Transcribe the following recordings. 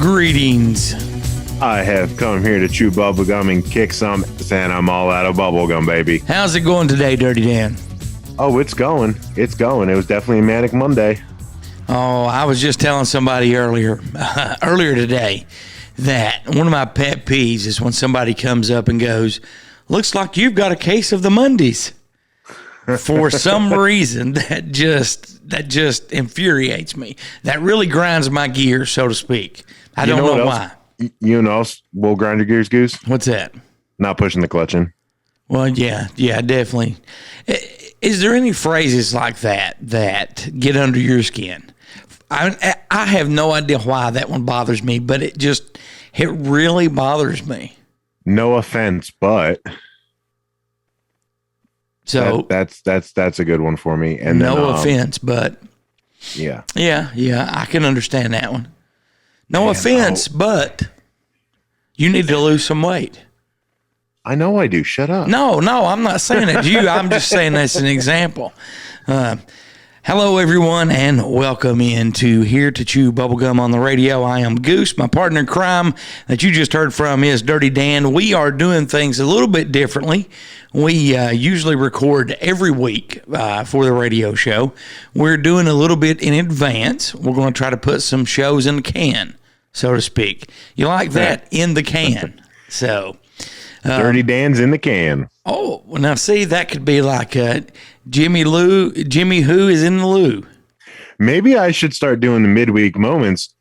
Greetings. I have come here to chew bubblegum and kick some ass, and I'm all out of bubblegum, baby. How's it going today, Dirty Dan? Oh, it's going. It's going. It was definitely a manic Monday. Oh, I was just telling somebody earlier today that one of my pet peeves is when somebody comes up and goes, "Looks like you've got a case of the Mondays." For some reason, that just infuriates me. That really grinds my gears, so to speak. I don't know why. You know else will grind your gears, Goose? What's that? Not pushing the clutch in. Well, yeah, definitely. Is there any phrases like that get under your skin? I have no idea why that one bothers me, but it really bothers me. No offense, but so that's a good one for me. And no offense, but yeah, I can understand that one. No offense, but you need to lose some weight. I know I do. Shut up. No, I'm not saying it to you. I'm just saying that's an example. Hello, everyone, and welcome into Here To Chew Bubblegum on the radio. I am Goose. My partner in crime that you just heard from is Dirty Dan. We are doing things a little bit differently. We usually record every week for the radio show. We're doing a little bit in advance. We're going to try to put some shows in the can, so to speak. You like that? In the can. So, Dirty Dan's in the can. Oh, well, now see, that could be like Jimmy Who is in the loo. Maybe I should start doing the midweek moments.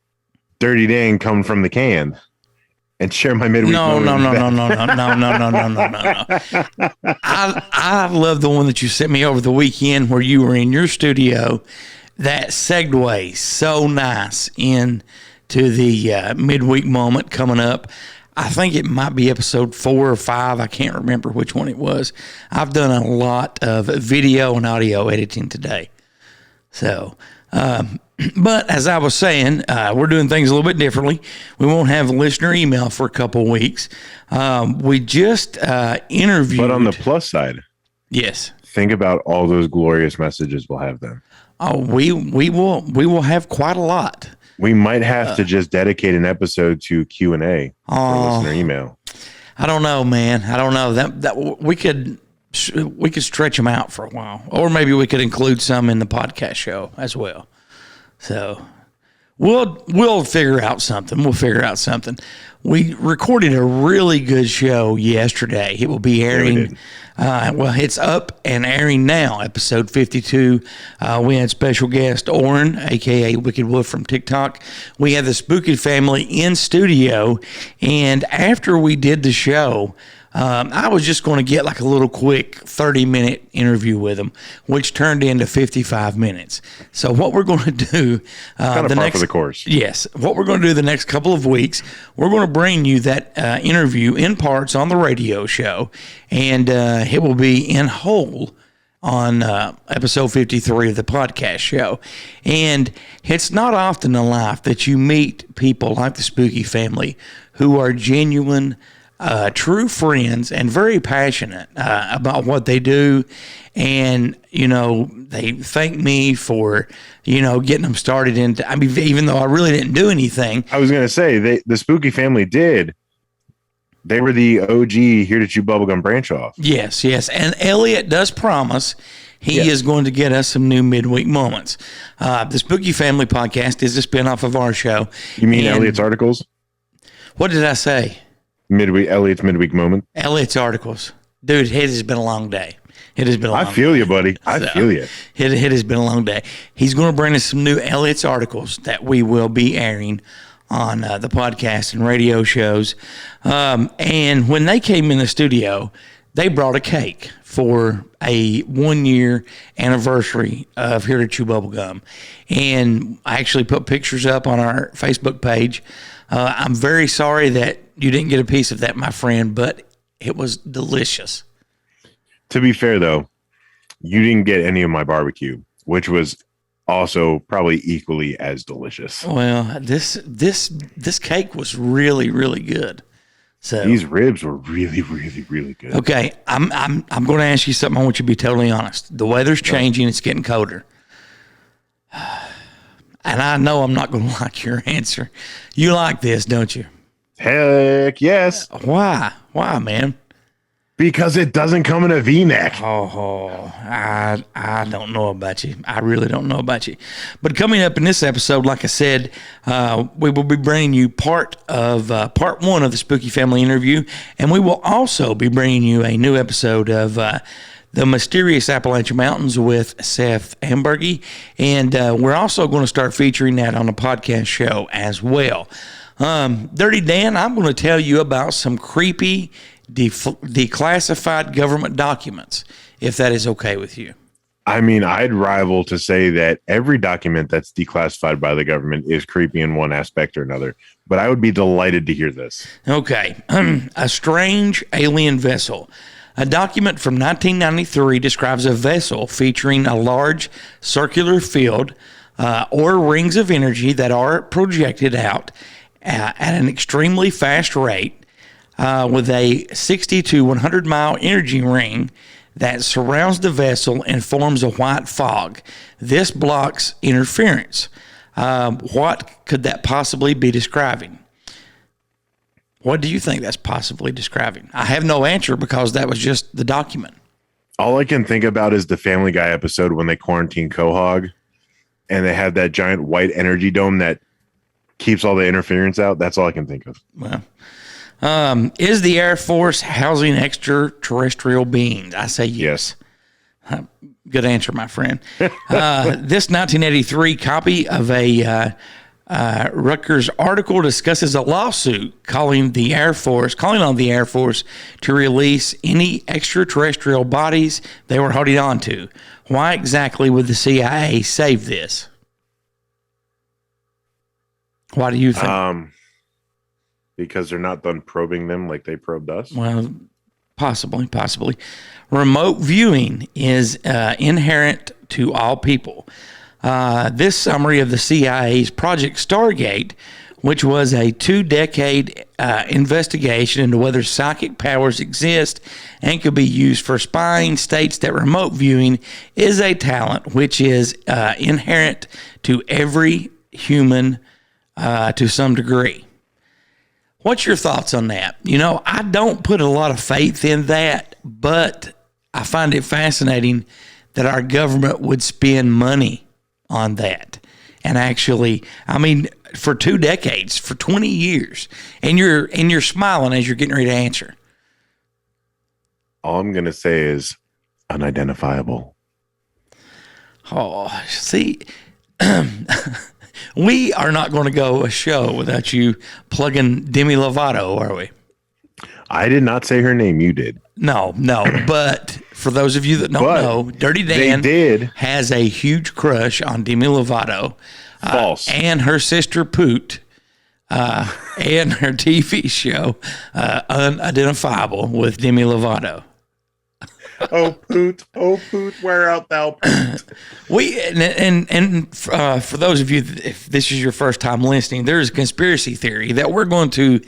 Dirty Dan coming from the can, and share my midweek. No. I love the one that you sent me over the weekend where you were in your studio. That segues so nice into the midweek moment coming up. I think it might be episode 4 or 5. I can't remember which one it was. I've done a lot of video and audio editing today. So, but as I was saying, we're doing things a little bit differently. We won't have listener email for a couple weeks. We just interviewed. But on the plus side, yes, think about all those glorious messages we'll have then. Oh, we will have quite a lot. We might have to just dedicate an episode to Q&A for listener email. I don't know, man. I don't know that we could stretch them out for a while, or maybe we could include some in the podcast show as well. So we'll figure out something. We recorded a really good show yesterday. It will be airing. It's up and airing now, episode 52. We had special guest Oren, a.k.a. Wicked Wolf from TikTok. We had the Spooky family in studio, and after we did the show, I was just going to get like a little quick 30-minute interview with them, which turned into 55 minutes. So what we're going to do kind of par for the course. Yes. What we're going to do the next couple of weeks, we're going to bring you that interview in parts on the radio show, and it will be in whole on episode 53 of the podcast show. And it's not often in life that you meet people like the Spooky family who are genuine, true friends and very passionate about what they do. And, they thank me for, getting them started into, even though I really didn't do anything. I was going to say, the Spooky family did. They were the OG Here To Chew Bubblegum branch off. Yes. And Elliot does promise he is going to get us some new midweek moments. The Spooky Family podcast is a spinoff of our show. You mean Elliot's articles? What did I say? Elliot's midweek moment. Elliot's articles. Dude, it has been a long day. It has been a long day. I feel you, buddy. I feel you. It has been a long day. He's going to bring us some new Elliot's articles that we will be airing on the podcast and radio shows. And when they came in the studio, they brought a cake for a 1-year anniversary of Here To Chew Bubblegum. And I actually put pictures up on our Facebook page. I'm very sorry that you didn't get a piece of that, my friend, but it was delicious. To be fair, though, you didn't get any of my barbecue, which was also probably equally as delicious. Well, this cake was really, really good. So these ribs were really, really, really good. Okay, I'm going to ask you something. I want you to be totally honest. The weather's changing. It's getting colder. And I know I'm not going to like your answer. You like this, don't you? Heck yes. Why? Why, man? Because it doesn't come in a V-neck. I don't know about you. I really don't know about you. But coming up in this episode, like I said, we will be bringing you part one of the Spooky Family interview, and we will also be bringing you a new episode of the Mysterious Appalachian Mountains with Seth Ambergy, and we're also going to start featuring that on a podcast show as well. Dirty Dan, I'm going to tell you about some creepy declassified government documents, if that is okay with you. I mean, I'd rival to say that every document that's declassified by the government is creepy in one aspect or another, but I would be delighted to hear this. Okay. A strange alien vessel. A document from 1993 describes a vessel featuring a large circular field or rings of energy that are projected out at an extremely fast rate with a 60 to 100 mile energy ring that surrounds the vessel and forms a white fog. This blocks interference. What could that possibly be describing? What do you think that's possibly describing? I have no answer because that was just the document. All I can think about is the Family Guy episode when they quarantine Quahog and they have that giant white energy dome that keeps all the interference out. That's all I can think of. Well, is the Air Force housing extraterrestrial beings? I say yes. Good answer, my friend. This 1983 copy of a Rutgers article discusses a lawsuit calling on the Air Force to release any extraterrestrial bodies they were holding on to. Why exactly would the CIA save this? Why do you think? Because they're not done probing them like they probed us. Well, possibly. Remote viewing is inherent to all people. This summary of the CIA's Project Stargate, which was a 2-decade investigation into whether psychic powers exist and could be used for spying, states that remote viewing is a talent which is inherent to every human to some degree. What's your thoughts on that? You know, I don't put a lot of faith in that, but I find it fascinating that our government would spend money on that. And actually, I mean, for 2 decades, for 20 years, and you're smiling as you're getting ready to answer. All I'm going to say is unidentifiable. Oh, see, we are not going to go a show without you plugging Demi Lovato, are we? I did not say her name. You did. No. But for those of you that don't know, Dirty Dan has a huge crush on Demi Lovato. False. And her sister Poot, and her TV show, Unidentifiable with Demi Lovato. Oh Poot, where art thou, Poot? For those of you, if this is your first time listening, there's a conspiracy theory that we're going to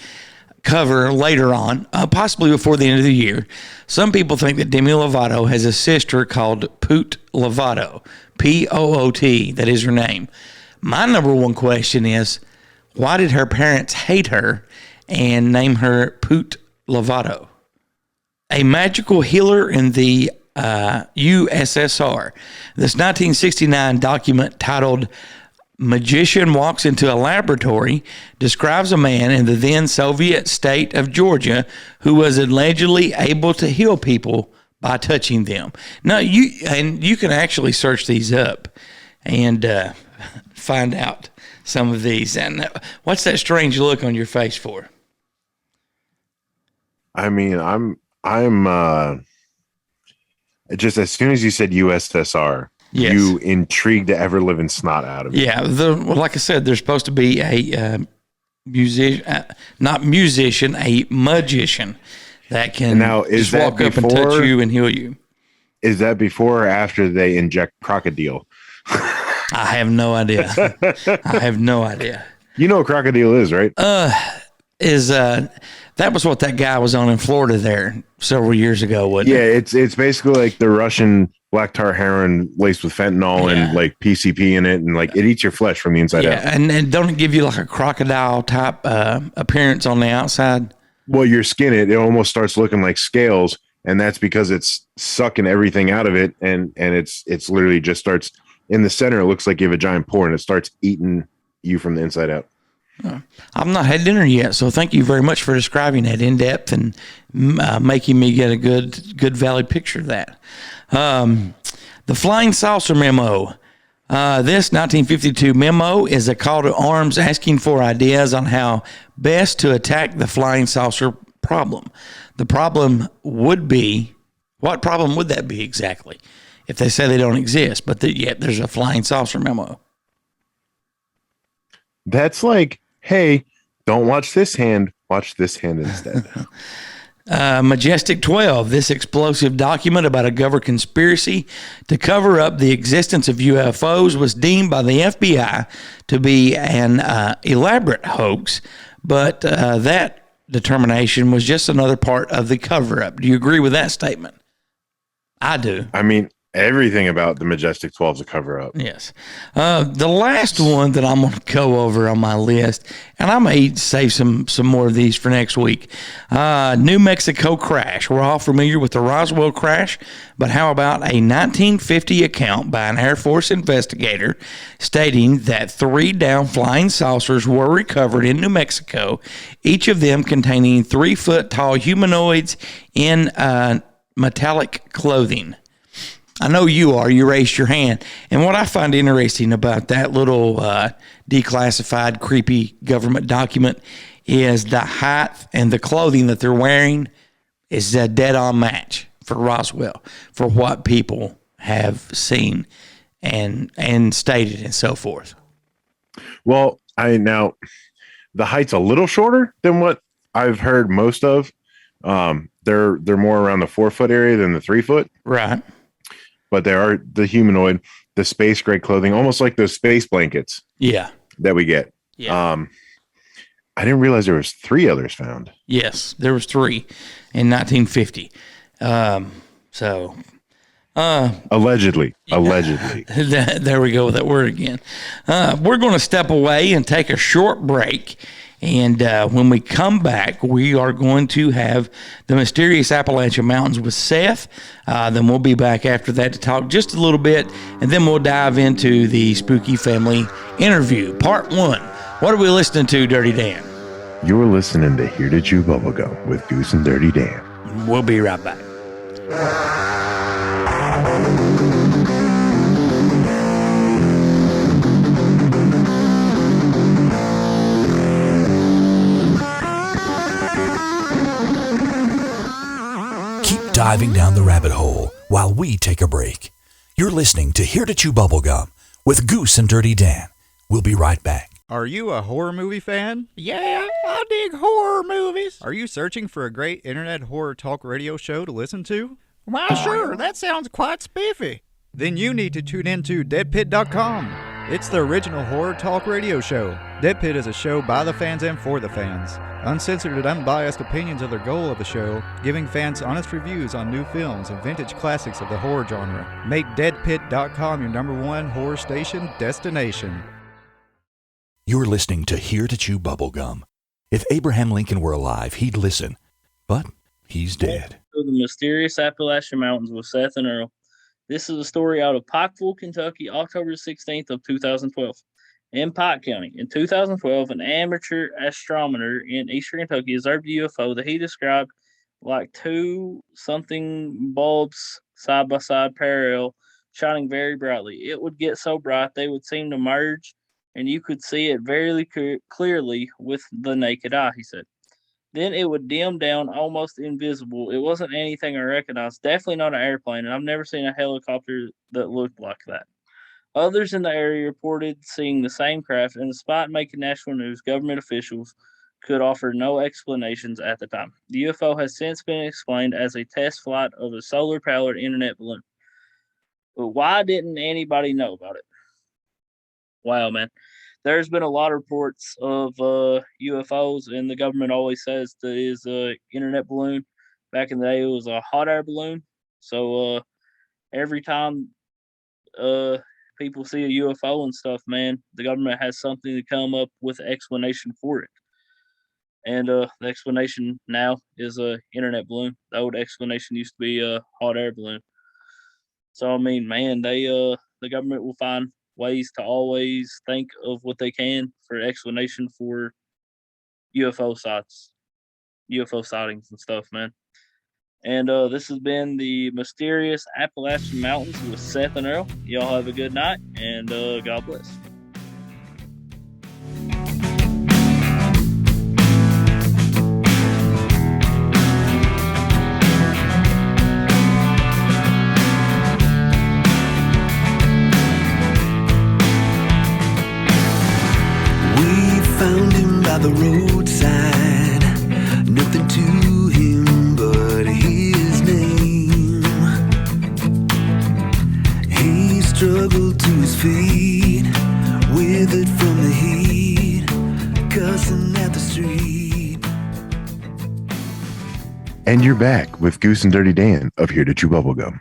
cover later on, possibly before the end of the year. Some people think that Demi Lovato has a sister called Poot Lovato, P-O-O-T, that is her name. My number one question is, why did her parents hate her and name her Poot Lovato? A magical healer in the USSR. This 1969 document titled Magician Walks into a Laboratory describes a man in the then Soviet state of Georgia who was allegedly able to heal people by touching them. Now, you can actually search these up and find out some of these. And what's that strange look on your face for? I mean, I'm just as soon as you said USSR, yes, you intrigued the ever living snot out of me. Yeah, like I said, there's supposed to be a musician, not musician, a magician that can just walk up and touch you and heal you. Is that before or after they inject crocodile? I have no idea. You know what crocodile is, right? That was what that guy was on in Florida there several years ago, wasn't it? Yeah, it's basically like the Russian black tar heroin laced with fentanyl and like PCP in it, and like it eats your flesh from the inside out. And don't it give you like a crocodile type appearance on the outside? Well, your skin, it almost starts looking like scales, and that's because it's sucking everything out of it, and it's literally just starts in the center. It looks like you have a giant pore, and it starts eating you from the inside out. I've not had dinner yet, so thank you very much for describing that in depth and making me get a good valid picture of that. The Flying Saucer Memo. This 1952 memo is a call to arms asking for ideas on how best to attack the flying saucer problem. The problem would be, what problem would that be exactly? If they say they don't exist, but yet there's a flying saucer memo. That's like, hey, don't watch this hand, watch this hand instead. Majestic 12, this explosive document about a government conspiracy to cover up the existence of UFOs was deemed by the FBI to be an elaborate hoax, but that determination was just another part of the cover-up. Do you agree with that statement? I do. I mean, everything about the Majestic 12 is a cover-up. Yes. The last one that I'm going to go over on my list, and I may save some more of these for next week. New Mexico crash. We're all familiar with the Roswell crash, but how about a 1950 account by an Air Force investigator stating that 3 down flying saucers were recovered in New Mexico, each of them containing 3-foot-tall humanoids in metallic clothing. I know you are. You raised your hand. And what I find interesting about that little declassified, creepy government document is the height and the clothing that they're wearing is a dead-on match for Roswell, for what people have seen and stated and so forth. Well, now the height's a little shorter than what I've heard most of. They're more around the 4-foot area than the 3-foot. Right. But they are the humanoid, the space gray clothing, almost like those space blankets. Yeah. That we get. Yeah. I didn't realize there was 3 others found. Yes, there was 3 in 1950. Allegedly. There we go with that word again. We're going to step away and take a short break. And when we come back, we are going to have the Mysterious Appalachian Mountains with Seth. Then we'll be back after that to talk just a little bit. And then we'll dive into the Spooky Family interview, part 1. What are we listening to, Dirty Dan? You're listening to Here to Chew Bubblegum with Goose and Dirty Dan. We'll be right back. Diving down the rabbit hole while we take a break. You're listening to Here to Chew Bubblegum with Goose and Dirty Dan. We'll be right back. Are you a horror movie fan? Yeah, I dig horror movies. Are you searching for a great internet horror talk radio show to listen to? Why, sure, that sounds quite spiffy. Then you need to tune into deadpit.com. It's the original horror talk radio show. Dead Pit is a show by the fans and for the fans. Uncensored and unbiased opinions are the goal of the show, giving fans honest reviews on new films and vintage classics of the horror genre. Make deadpit.com your #1 horror station destination. You're listening to Here to Chew Bubblegum. If Abraham Lincoln were alive, he'd listen, but he's dead. The Mysterious Appalachian Mountains with Seth and Earl. This is a story out of Pikeville, Kentucky, October 16th of 2012. In Pike County, in 2012, an amateur astronomer in eastern Kentucky observed a UFO that he described like 2 something bulbs side by side parallel, shining very brightly. It would get so bright they would seem to merge, and you could see it very clearly with the naked eye, he said. Then it would dim down, almost invisible. It wasn't anything I recognized, definitely not an airplane, and I've never seen a helicopter that looked like that. Others in the area reported seeing the same craft, and despite making national news, government officials could offer no explanations at the time. The UFO has since been explained as a test flight of a solar-powered internet balloon. But why didn't anybody know about it? Wow, man. There's been a lot of reports of UFOs, and the government always says that it is an internet balloon. Back in the day, it was a hot air balloon. So every time people see a UFO and stuff, man, the government has something to come up with an explanation for it. And the explanation now is a internet balloon. The old explanation used to be a hot air balloon. So I mean, man, the government will find ways to always think of what they can for explanation for UFO sightings and stuff, man. And this has been the Mysterious Appalachian Mountains with Seth and Earl. Y'all have a good night, and God bless. Found him by the roadside, nothing to him but his name. He struggled to his feet, withered from the heat, cussing at the street. And you're back with Goose and Dirty Dan of Here to Chew Bubblegum.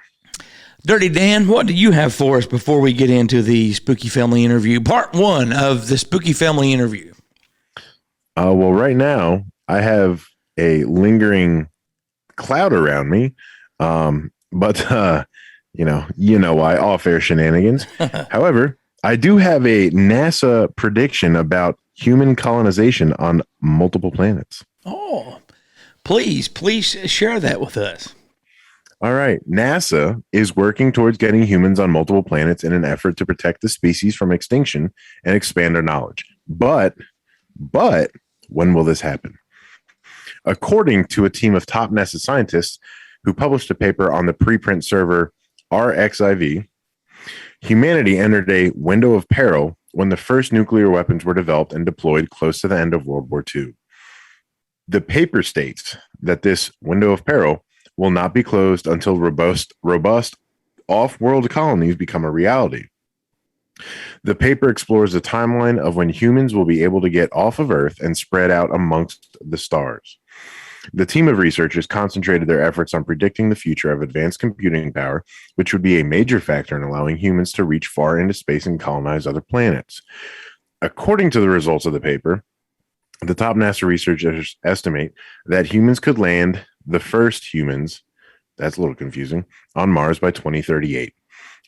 Dirty Dan, what do you have for us before we get into the Spooky Family interview? Part 1 of the Spooky Family interview. Well, right now I have a lingering cloud around me, but you know why, off-air shenanigans. However, I do have a NASA prediction about human colonization on multiple planets. Oh, please share that with us. All right. NASA is working towards getting humans on multiple planets in an effort to protect the species from extinction and expand our knowledge. But when will this happen? According to a team of top NASA scientists who published a paper on the preprint server RXIV, humanity entered a window of peril when the first nuclear weapons were developed and deployed close to the end of World War II. The paper states that this window of peril will not be closed until robust off-world colonies become a reality. The paper explores the timeline of when humans will be able to get off of Earth and spread out amongst the stars. The team of researchers concentrated their efforts on predicting the future of advanced computing power, which would be a major factor in allowing humans to reach far into space and colonize other planets. According to the results of the paper, the top NASA researchers estimate that humans could land, the first humans, that's a little confusing, on Mars by 2038.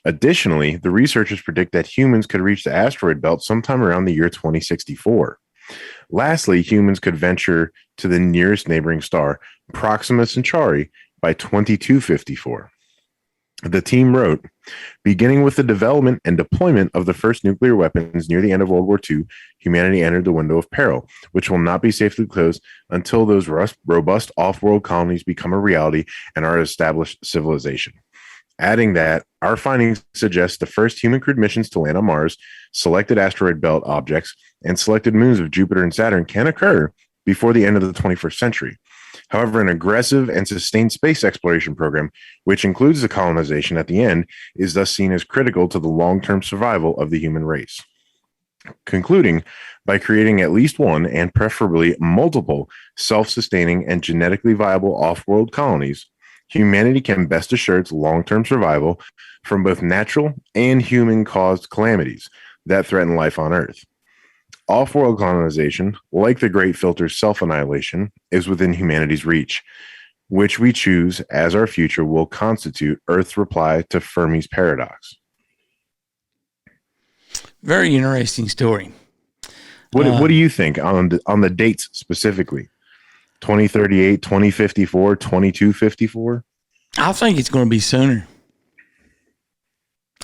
Additionally, the researchers predict that humans could reach the asteroid belt sometime around the year 2064. Lastly, humans could venture to the nearest neighboring star, Proxima Centauri, by 2254. The team wrote, beginning with the development and deployment of the first nuclear weapons near the end of World War II, humanity entered the window of peril, which will not be safely closed until those robust off-world colonies become a reality and our established civilization. Adding that, our findings suggest the first human crewed missions to land on Mars, selected asteroid belt objects, and selected moons of Jupiter and Saturn can occur before the end of the 21st century. However, an aggressive and sustained space exploration program, which includes the colonization at the end, is thus seen as critical to the long-term survival of the human race. Concluding, by creating at least one and preferably multiple self-sustaining and genetically viable off-world colonies, humanity can best assure its long-term survival from both natural and human-caused calamities that threaten life on Earth. Off-world colonization, like the Great Filter's self-annihilation, is within humanity's reach, which we choose as our future will constitute Earth's reply to Fermi's paradox. Very interesting story. What do you think on the dates specifically? 2038, 2054, 2254? I think it's going to be sooner.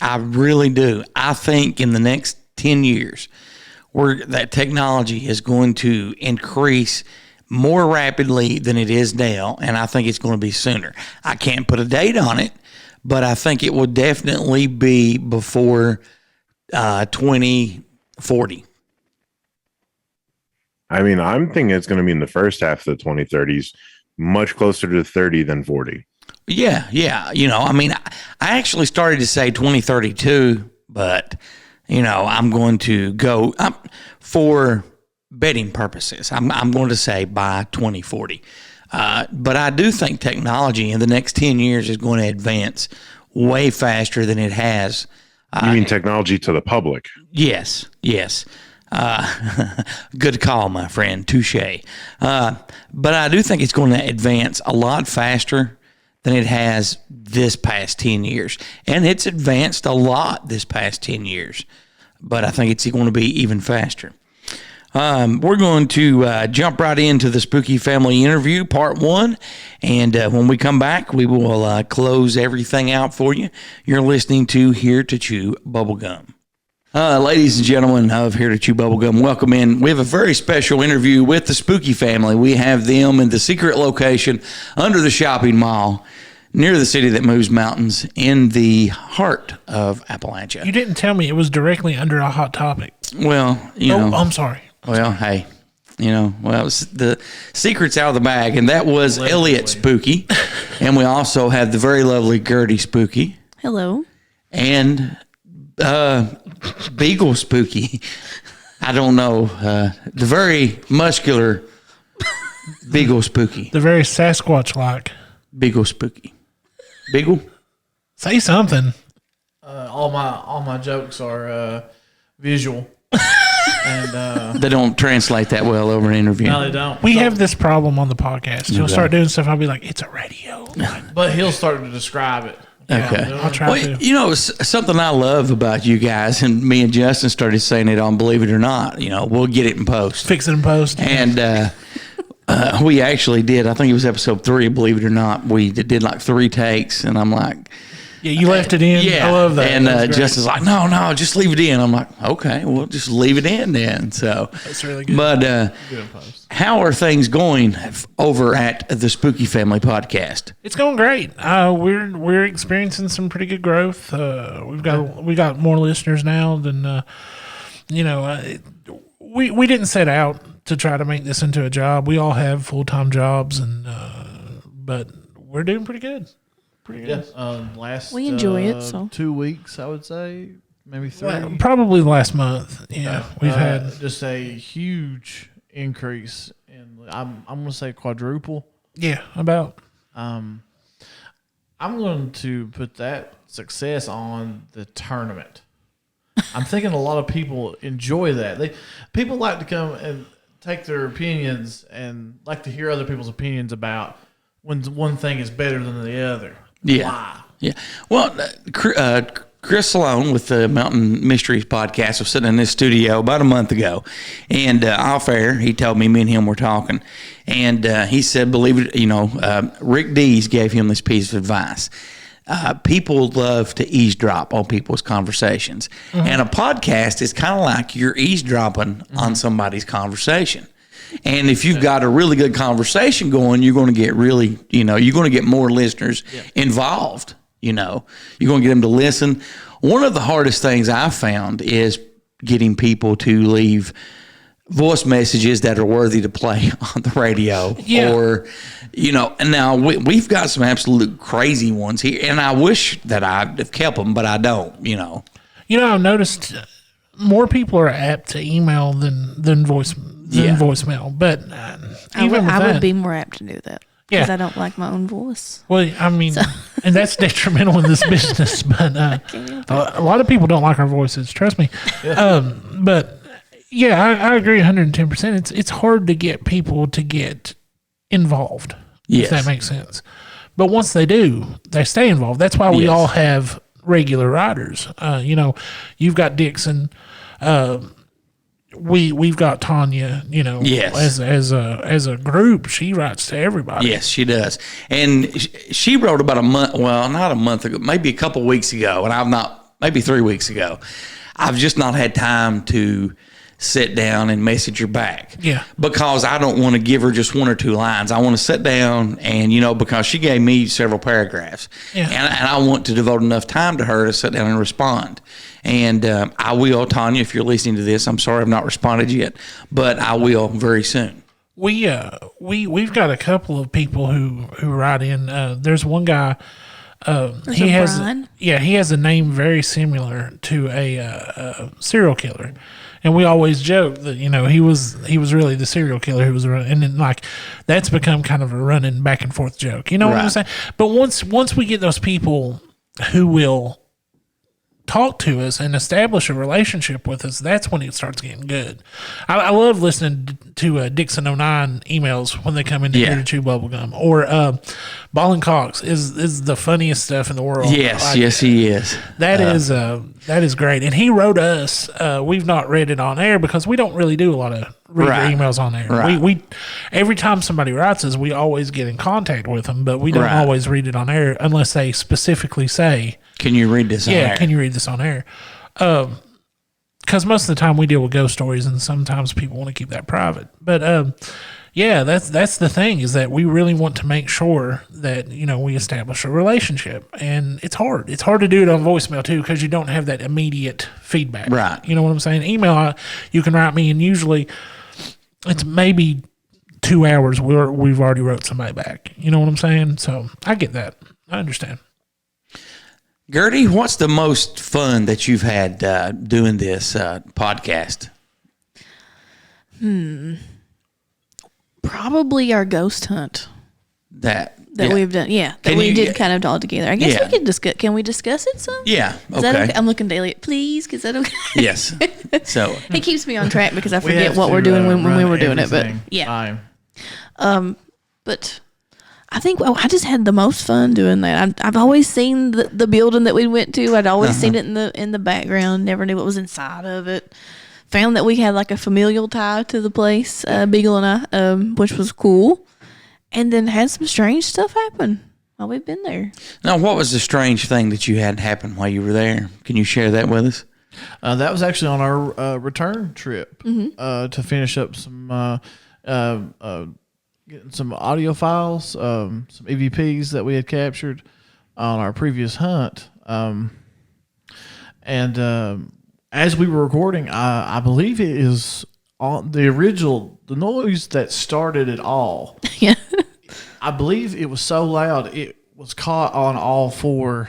I really do. I think in the next 10 years, where that technology is going to increase more rapidly than it is now, and I think it's going to be sooner. I can't put a date on it, but I think it will definitely be before 2040. I mean, I'm thinking it's going to be in the first half of the 2030s, much closer to 30 than 40. Yeah. You know, I mean, I actually started to say 2032, but, you know, I'm going to go for betting purposes. I'm going to say by 2040. But I do think technology in the next 10 years is going to advance way faster than it has. You mean technology to the public? Yes. Good call, my friend. Touche. But I do think it's going to advance a lot faster than it has this past 10 years. And it's advanced a lot this past 10 years. But I think it's going to be even faster. We're going to jump right into the Spooky Family interview, part 1. And when we come back, we will close everything out for you. You're listening to Here to Chew Bubblegum. Ladies and gentlemen of Here to Chew Bubblegum, welcome in. We have a very special interview with the Spooky Family. We have them in the secret location under the shopping mall near the city that moves mountains in the heart of Appalachia. You didn't tell me it was directly under a hot topic. Well, you know. I'm sorry. Well, hey, the secret's out of the bag, and that was Elliot Spooky. And we also have the very lovely Gertie Spooky. Hello. And Beagle Spooky. I don't know. The very muscular Beagle Spooky. The very Sasquatch-like. Beagle Spooky. Beagle? Say something. All my jokes are visual. And they don't translate that well over an interview. No, they don't. We have this problem on the podcast. He'll start doing stuff. I'll be like, it's a radio. But he'll start to describe it. Okay. I'll try to. You know, something I love about you guys, and me and Justin started saying it on Believe It or Not, we'll get it in post. Fix it in post. And we actually did, I think it was episode 3, Believe It or Not. We did like 3 takes, and I'm like, yeah, you left it in. Yeah, I love that. And Justin's like, no, just leave it in. I'm like, okay, well, just leave it in then. So that's really good. But how are things going over at the Spooky Family podcast? It's going great. We're experiencing some pretty good growth. We got more listeners now than we didn't set out to try to make this into a job. We all have full-time jobs, and but we're doing pretty good. Pretty good. Last we enjoy it. So 2 weeks, I would say, maybe 3. Well, probably last month. Yeah, we've had just a huge increase in. I'm going to say quadruple. Yeah, about. I'm going to put that success on the tournament. I'm thinking a lot of people enjoy that. People like to come and take their opinions and like to hear other people's opinions about when one thing is better than the other. Yeah. Why? Yeah. Well, Chris Sloan with the Mountain Mysteries podcast was sitting in this studio about a month ago, and off air, he told me and him were talking, and he said, believe it, Rick Dees gave him this piece of advice. People love to eavesdrop on people's conversations, and a podcast is kind of like you're eavesdropping on somebody's conversation. And if you've got a really good conversation going, you're going to get really, you're going to get more listeners involved. You're going to get them to listen. One of the hardest things I've found is getting people to leave voice messages that are worthy to play on the radio. Yeah. Or, and now we've got some absolute crazy ones here. And I wish that I'd have kept them, but I don't, I've noticed more people are apt to email than voicemail, but I would be more apt to do that because I don't like my own voice. Well, I mean, and that's detrimental in this business, but a lot of people don't like our voices, trust me. But yeah, I agree 110%. It's hard to get people to get involved, if that makes sense. But once they do, they stay involved. That's why we all have regular writers. You've got Dixon, We've got Tanya, as a group, she writes to everybody. Yes, she does. And she wrote about a month, well, not a month ago, maybe a couple weeks ago, and maybe 3 weeks ago. I've just not had time to sit down and message her back. Yeah. Because I don't want to give her just 1 or 2 lines. I want to sit down and, because she gave me several paragraphs. Yeah. And I want to devote enough time to her to sit down and respond. And I will, Tanya, if you're listening to this, I'm sorry I've not responded yet, but I will very soon. We've got a couple of people who write in. There's one guy. He has a name very similar to a serial killer, and we always joke that he was really the serial killer who was running, and then that's become kind of a running back and forth joke. You know what I'm saying? But once we get those people who will talk to us and establish a relationship with us, that's when it starts getting good. I love listening to Dixon 09 emails when they come into Here to Chew Bubblegum. Or Ballin' Cox is the funniest stuff in the world. Yes, yes, he is. That is great. And he wrote us. We've not read it on air because we don't really do a lot of read your emails on air. Right. We every time somebody writes us, we always get in contact with them, but we don't always read it on air unless they specifically say, "Can you read this on air?" Yeah, can you read this on air? Because most of the time we deal with ghost stories, and sometimes people want to keep that private. But that's the thing, is that we really want to make sure that we establish a relationship, and it's hard. It's hard to do it on voicemail too, because you don't have that immediate feedback. Right. You know what I'm saying? Email, you can write me, and usually it's maybe 2 hours we've already wrote somebody back. You know what I'm saying? So I get that. I understand. Gertie, what's the most fun that you've had doing this podcast? Probably our ghost hunt. That we've done. Yeah. That we did kind of all together. I guess we could discuss. Can we discuss it some? Yeah. Is that okay? I'm looking to Elliot, please. Is that okay? Yes. So he keeps me on track because I forget what we're doing when we were doing it. But yeah. But I think I just had the most fun doing that. I've always seen the building that we went to. I'd always seen it in the background. Never knew what was inside of it. Found that we had like a familial tie to the place, Beagle and I, which was cool. And then had some strange stuff happen while we've been there. Now, what was the strange thing that you had happen while you were there? Can you share that with us? That was actually on our return trip to finish up some getting some audio files, some EVPs that we had captured on our previous hunt. As we were recording, I believe it is on the noise that started it all. Yeah. I believe it was so loud, it was caught on all 4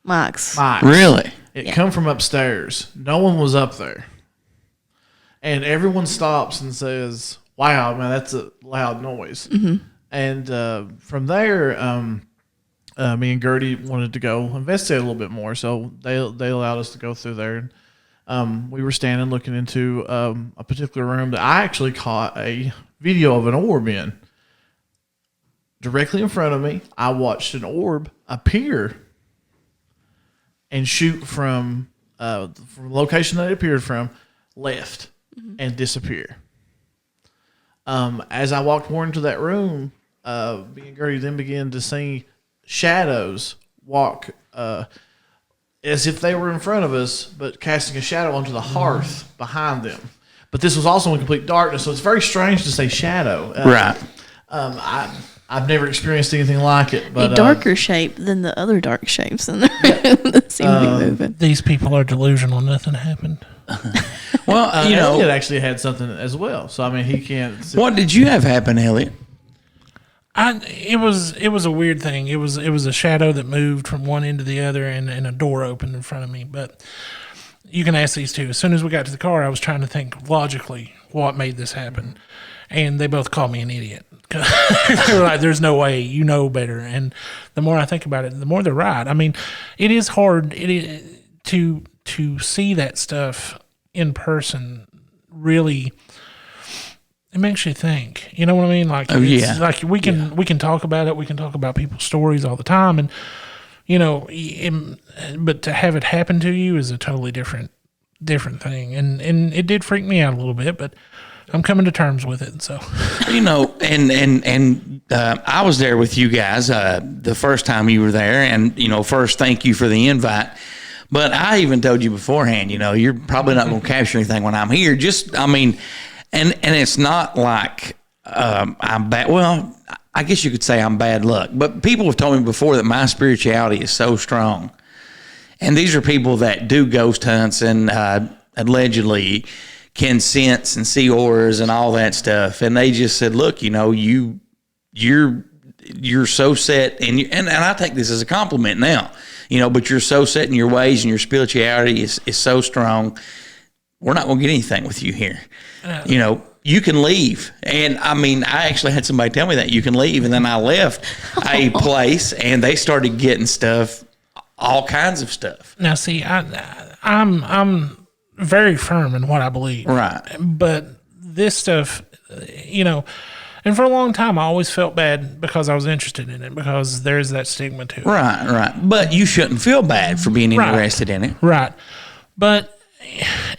mics. Really? It come from upstairs. No one was up there. And everyone stops and says, "Wow, man, that's a loud noise." Mm-hmm. And from there, me and Gertie wanted to go investigate a little bit more, so they allowed us to go through there. We were standing looking into a particular room that I actually caught a video of an orb in. Directly in front of me, I watched an orb appear and shoot from the location that it appeared from left and disappear. As I walked more into that room, me and Gertie then began to see shadows walk as if they were in front of us, but casting a shadow onto the hearth behind them. But this was also in complete darkness, so it's very strange to say shadow. Right. I've never experienced anything like it. But a darker shape than the other dark shapes in the room that seem to be moving. These people are delusional. Nothing happened. Well, Elliot actually had something as well. So I mean, he can't. What did you have happen, Elliot? It was a weird thing. It was a shadow that moved from one end to the other, and a door opened in front of me. But you can ask these two. As soon as we got to the car, I was trying to think logically what made this happen, and they both called me an idiot. They were like, "There's no way, you know better." And the more I think about it, the more they're right. I mean, it is hard to see that stuff in person. Really, it makes you think. You know what I mean? Like, like we can talk about it. We can talk about people's stories all the time, and but to have it happen to you is a totally different thing. And it did freak me out a little bit, but I'm coming to terms with it. So, I was there with you guys the first time you were there, and first, thank you for the invite. But I even told you beforehand, you're probably not going to capture anything when I'm here. And it's not like I'm bad. Well, I guess you could say I'm bad luck. But people have told me before that my spirituality is so strong. And these are people that do ghost hunts and allegedly can sense and see auras and all that stuff. And they just said, "Look, you're so set," and I take this as a compliment now, but you're so set in your ways and your spirituality is so strong. We're not going to get anything with you here. You can leave. And I actually had somebody tell me that you can leave. And then I left a place and they started getting stuff all kinds of stuff. Now, see, I'm very firm in what I believe. Right. But this stuff, and for a long time, I always felt bad because I was interested in it, because there's that stigma to it. Right. But you shouldn't feel bad for being interested in it. Right. But,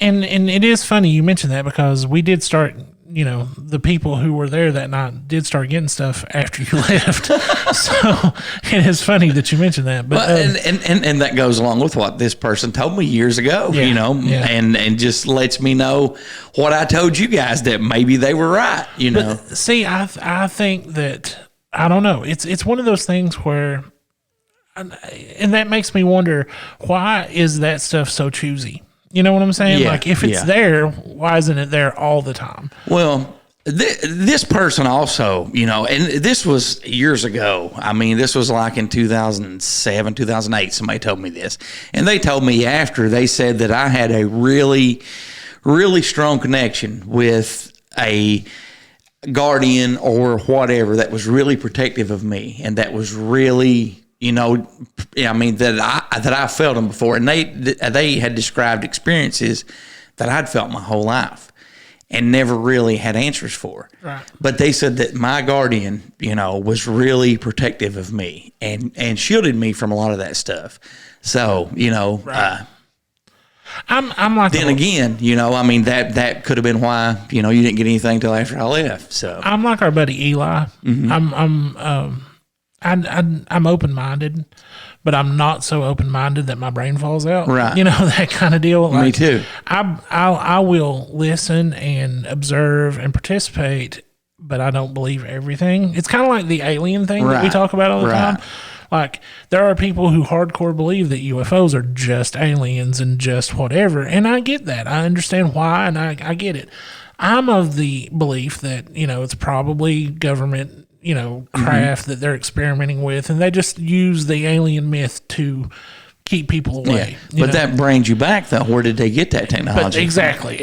and it is funny you mentioned that, because we did start, the people who were there that night did start getting stuff after you left. So it is funny that you mentioned that. But and that goes along with what this person told me years ago, and just lets me know what I told you guys, that maybe they were right, But see, I think that, I don't know. It's one of those things where, and that makes me wonder, why is that stuff so choosy? You know what I'm saying? Yeah, like, if it's there, why isn't it there all the time? Well, this person also, and this was years ago. I mean, this was like in 2007, 2008, somebody told me this. And they told me after, they said that I had a really, really strong connection with a guardian or whatever that was really protective of me, and that was really... that I felt them before, and they had described experiences that I'd felt my whole life and never really had answers for. Right. But they said that my guardian, was really protective of me and shielded me from a lot of that stuff. So, right. I'm like, then again, that could have been why, you didn't get anything till after I left. So I'm like our buddy Eli. Mm-hmm. I'm open-minded, but I'm not so open-minded that my brain falls out. Right. That kind of deal. Like, me too. I will listen and observe and participate, but I don't believe everything. It's kind of like the alien thing that we talk about all the time. Like, there are people who hardcore believe that UFOs are just aliens and just whatever, and I get that. I understand why, and I get it. I'm of the belief that, it's probably government craft that they're experimenting with, and they just use the alien myth to keep people away. Yeah. But that brings you back, though. Where did they get that technology? Exactly.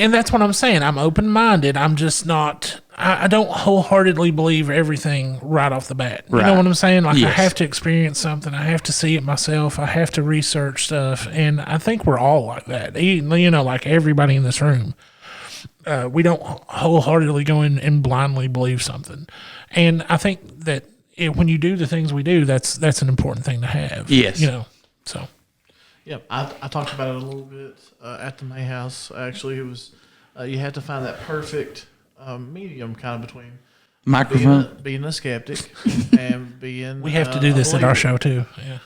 And that's what I'm saying. I'm open-minded. I'm just not, I don't wholeheartedly believe everything right off the bat. You know what I'm saying? Like, I have to experience something. I have to see it myself. I have to research stuff. And I think we're all like that. Like everybody in this room. We don't wholeheartedly go in and blindly believe something. And I think that when you do the things we do, that's an important thing to have. Yes. So. Yeah, I talked about it a little bit at the May House. Actually, it was you had to find that perfect medium kind of between microphone, being a skeptic and being. We have to do this at our show too. Yeah.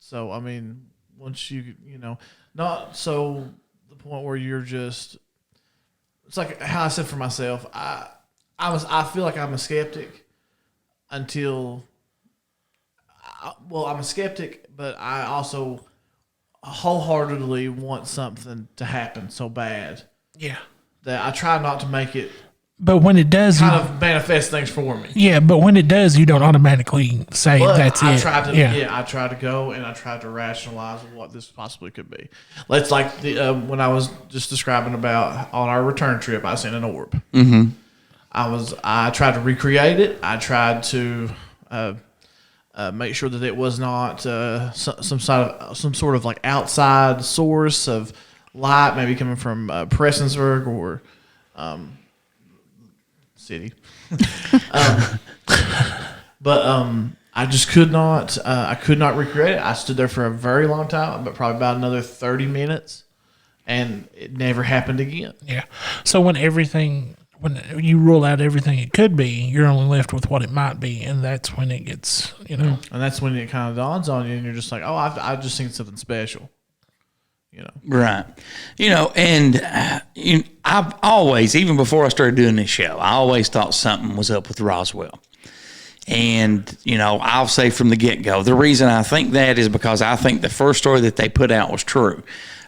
So I mean, once not so the point where you're just. It's like how I said for myself. I feel like I'm a skeptic until. I'm a skeptic, but I also wholeheartedly want something to happen so bad. Yeah. That I try not to make it. But when it does, kind of manifest things for me. Yeah, but when it does, you don't automatically say that's it. I try to go and I try to rationalize what this possibly could be. Let's like when I was just describing about on our return trip, I seen an orb. Mm-hmm. I tried to recreate it. I tried to make sure that it was not some sort of like outside source of light, maybe coming from Prestonsburg or city. But I just could not. I could not recreate it. I stood there for a very long time, but probably about another 30 minutes, and it never happened again. Yeah. So when you rule out everything it could be, you're only left with what it might be, and that's when it gets, And that's when it kind of dawns on you, and you're just like, oh, I just seen something special. Right. And I've always, even before I started doing this show, I always thought something was up with Roswell. And, I'll say from the get-go, the reason I think that is because I think the first story that they put out was true,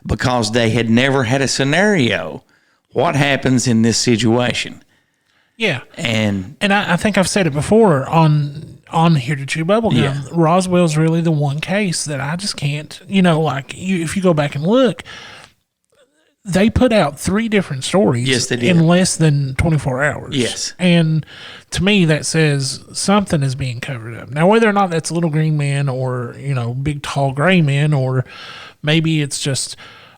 because they had never had a scenario. What happens in this situation? Yeah. And I think I've said it before on Here to Chew Bubblegum. Yeah. Roswell's really the one case that I just can't, if you go back and look, they put out 3 different stories Yes, they did. in less than 24 hours. Yes. And to me, that says something is being covered up. Now, whether or not that's little green men or, big, tall, gray men, or maybe it's just,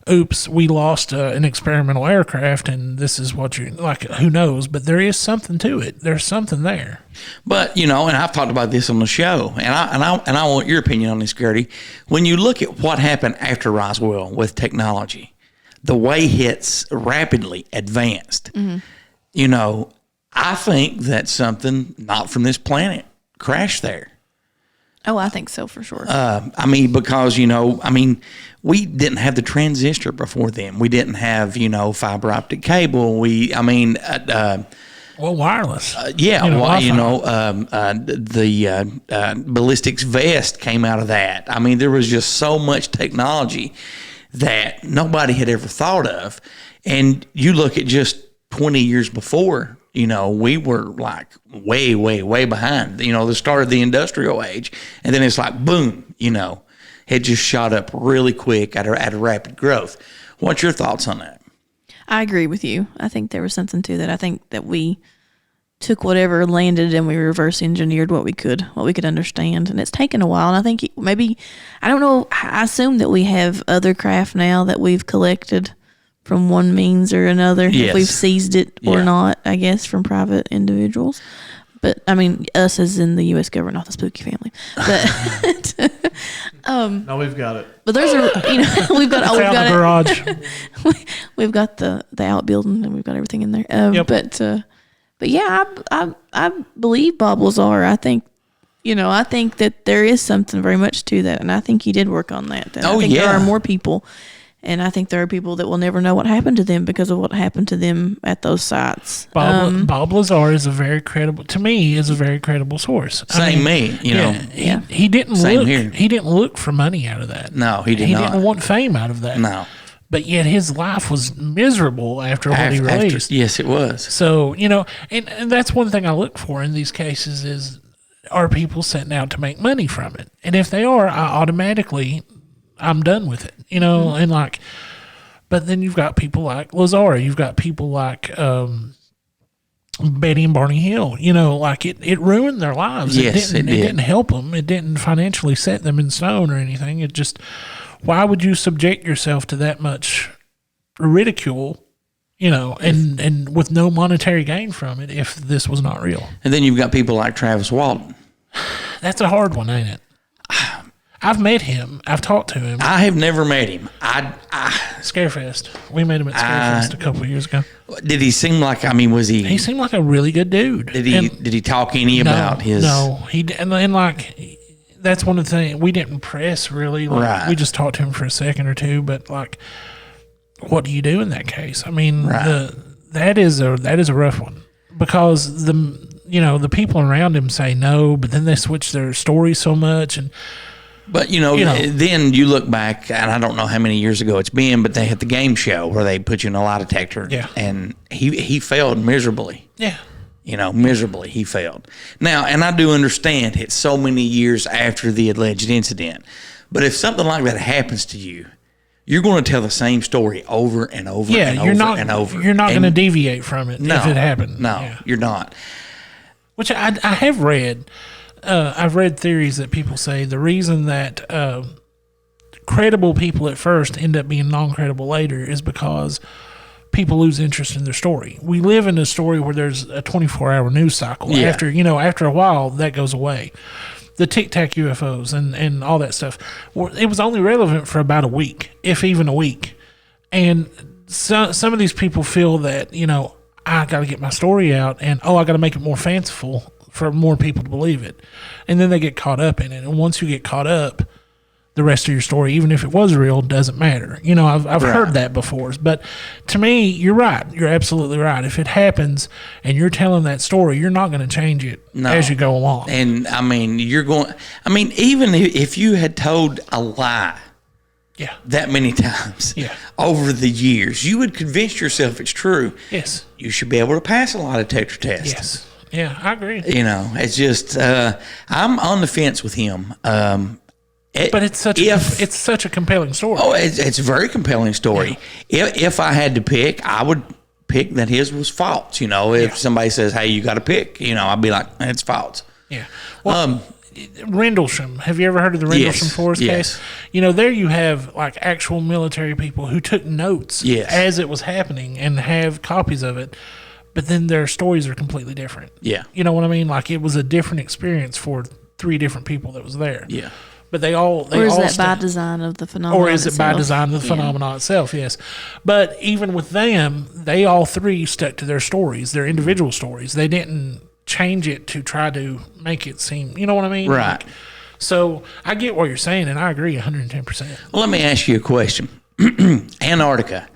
oops, we lost an experimental aircraft and this is what who knows? But there is something to it. There's something there. But, and I've talked about this on the show, and I want your opinion on this, Gertie. When you look at what happened after Roswell with technology, the way it's rapidly advanced, I think that something not from this planet crashed there. Oh, I think so for sure. Because, we didn't have the transistor before then. We didn't have, fiber optic cable. Wireless. The ballistics vest came out of that. There was just so much technology that nobody had ever thought of. And you look at just 20 years before, we were like way, way, way behind, the start of the industrial age. And then it's like, boom, it just shot up really quick at a rapid growth. What's your thoughts on that? I agree with you. I think there was something to that. I think that we took whatever landed and we reverse engineered what we could understand. And it's taken a while. And I think maybe, I don't know, I assume that we have other craft now that we've collected from one means or another. Yes. If we've seized it or not, I guess, from private individuals. But us as in the U.S. government, not the spooky family. But no, we've got it. But there's we've got the garage. We've got the outbuilding and we've got everything in there. But yeah, I believe Bob Lazar. I think that there is something very much to that, and I think he did work on that. I think there are more people. And I think there are people that will never know what happened to them because of what happened to them at those sites. Bob Lazar is a very credible source. He didn't He didn't look for money out of that. No, he did not. He didn't want fame out of that. No. But yet his life was miserable after what he released. Yes, it was. So, and that's one thing I look for in these cases is, are people setting out to make money from it? And if they are, I'm done with it, and but then you've got people like Lazar, you've got people like Betty and Barney Hill, it ruined their lives. Yes, it didn't help them. It didn't financially set them in stone or anything. It just, why would you subject yourself to that much ridicule, and with no monetary gain from it if this was not real? And then you've got people like Travis Walton. That's a hard one, ain't it? I've met him. I've talked to him. I have never met him. Scarefest. We met him at Scarefest a couple of years ago. Did he seem like? Was he? He seemed like a really good dude. Did he talk any about his? No, that's one of the things we didn't press really. Right. We just talked to him for a second or two. But what do you do in that case? That is a rough one because the people around him say no, but then they switch their story so much and. But, then you look back, and I don't know how many years ago it's been, but they had the game show where they put you in a lie detector. Yeah. And he failed miserably. Yeah. Miserably he failed. Now, and I do understand it's so many years after the alleged incident. But if something like that happens to you, you're going to tell the same story over and over and over and over. You're not going to deviate from it if it happened. No, you're not. Which I have read. I've read theories that people say the reason that credible people at first end up being non-credible later is because people lose interest in their story. We live in a story where there's a 24-hour news cycle. Yeah. After a while, that goes away. The Tic Tac UFOs and all that stuff. It was only relevant for about a week, if even a week. And some of these people feel that, I got to get my story out and, I got to make it more fanciful for more people to believe it. And then they get caught up in it. And once you get caught up, the rest of your story, even if it was real, doesn't matter. I've heard that before. But to me, you're right. You're absolutely right. If it happens and you're telling that story, you're not going to change it as you go along. And even if you had told a lie that many times over the years, you would convince yourself it's true. Yes. You should be able to pass a lie detector test. Yes. Yeah, I agree. It's just, I'm on the fence with him. But it's such a compelling story. Oh, it's a very compelling story. Yeah. If I had to pick, I would pick that his was false. If somebody says, "Hey, you got to pick," I'd be like, "It's false." Yeah. Well, Rendlesham. Have you ever heard of the Rendlesham Forest case? There you have like actual military people who took notes as it was happening and have copies of it, but then their stories are completely different. Yeah. You know what I mean? Like it was a different experience for 3 different people that was there. Yeah. But they all by design of the phenomenon? Or is it by design of the phenomenon itself? Yes. But even with them, they all 3 stuck to their stories, their individual stories. They didn't change it to try to make it seem, you know what I mean? Right. So I get what you're saying, and I agree 110%. Well, let me ask you a question. Antarctica.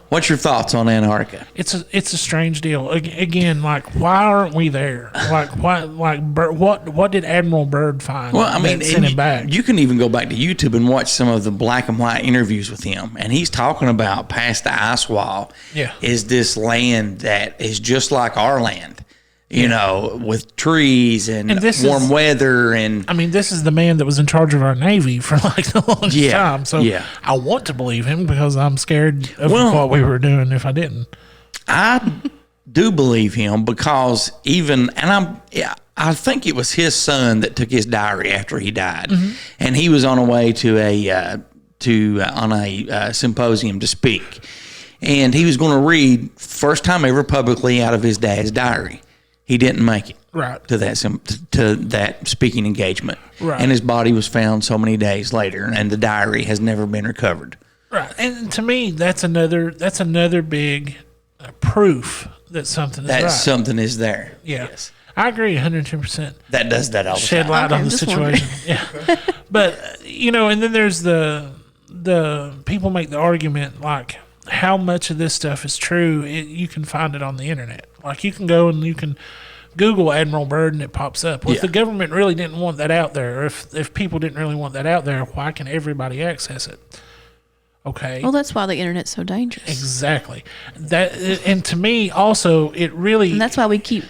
What's your thoughts on Antarctica? It's a strange deal. Again, like why aren't we there? Like what did Admiral Byrd find? Well, I mean, sent him back. You can even go back to YouTube and watch some of the black and white interviews with him, and he's talking about past the ice wall. Yeah, is this land that is just like our land? With trees and warm weather. And I mean, this is the man that was in charge of our Navy for like the longest time. So I want to believe him because I'm scared of what we were doing if I didn't. I do believe him because I think it was his son that took his diary after he died. Mm-hmm. And he was on a way to a symposium to speak. And he was going to read first time ever publicly out of his dad's diary. He didn't make it to that speaking engagement, and his body was found so many days later, and the diary has never been recovered. Right, and to me, that's another big proof that something is right. Something is there. Yeah. Yes. I agree 110%. That does that all the time. Shed light on the situation. Yeah, but and then there's the people make the argument like how much of this stuff is true. You can find it on the internet. Like you can go and you can Google Admiral Byrd and it pops up. Well, if the government really didn't want that out there, or if people didn't really want that out there, why can everybody access it? Okay. Well, that's why the internet's so dangerous. Exactly. And to me, also, it really. And that's why we keep,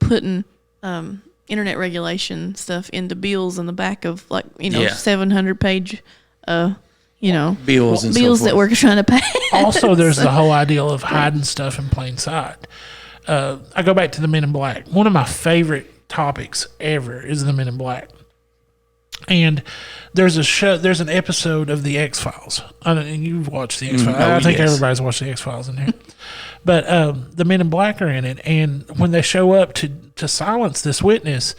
putting internet regulation stuff into bills in the back of 700-page, bills that we're trying to pass. Also, there's the whole idea of hiding stuff in plain sight. I go back to the Men in Black. One of my favorite topics ever is the Men in Black. And there's an episode of the X-Files. And you've watched the X-Files. I think everybody's watched the X-Files in here. But the Men in Black are in it. And when they show up to silence this witness,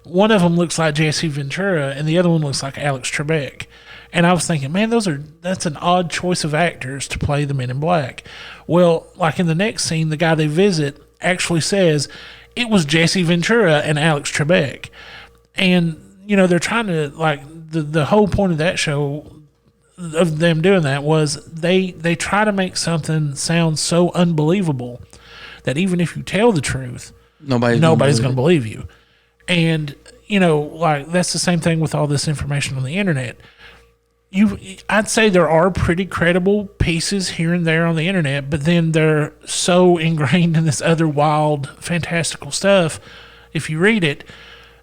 one of them looks like Jesse Ventura and the other one looks like Alex Trebek. And I was thinking, man, that's an odd choice of actors to play the Men in Black. Well, like in the next scene, the guy they visit actually says it was Jesse Ventura and Alex Trebek. And, they're trying to, like, the whole point of that show, of them doing that, was they try to make something sound so unbelievable that even if you tell the truth, nobody's going to believe you. And, that's the same thing with all this information on the internet. I'd say there are pretty credible pieces here and there on the internet, but then they're so ingrained in this other wild, fantastical stuff. If you read it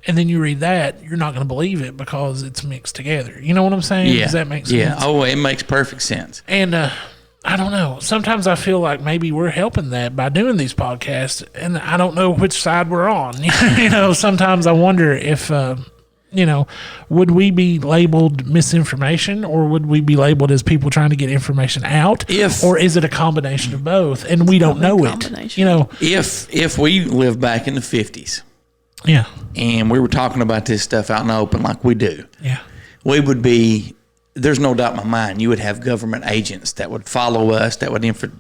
and then you read that, you're not going to believe it because it's mixed together. You know what I'm saying? Yeah. Does that make sense? Yeah. Oh, it makes perfect sense. And I don't know. Sometimes I feel like maybe we're helping that by doing these podcasts, and I don't know which side we're on. Sometimes I wonder if would we be labeled misinformation, or would we be labeled as people trying to get information out? Or is it a combination of both, and we don't know it? If we lived back in the 50s, and we were talking about this stuff out in the open like we do, we would be. There's no doubt in my mind you would have government agents that would follow us, that would infiltrate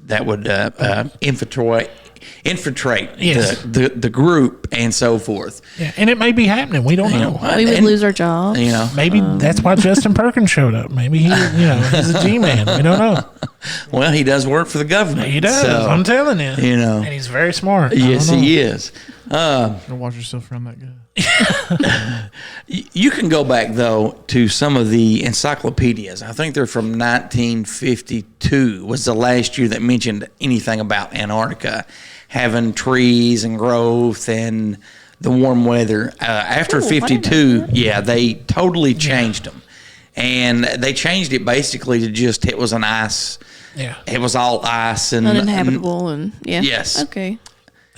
the group and so forth. Yeah, and it may be happening. We don't know. We would lose our jobs. Maybe that's why Justin Perkins showed up. Maybe he, he's a G-man. We don't know. Well, he does work for the government. He does. So, I'm telling you. And he's very smart. Yes, he is. Don't watch yourself around that guy. You can go back though to some of the encyclopedias. I think they're from 1952 was the last year that mentioned anything about Antarctica having trees and growth and the warm weather. After 52, yeah, they totally changed them. And they changed it basically to just, it was an ice. Yeah. It was all ice and uninhabitable and yeah. Yes. Okay.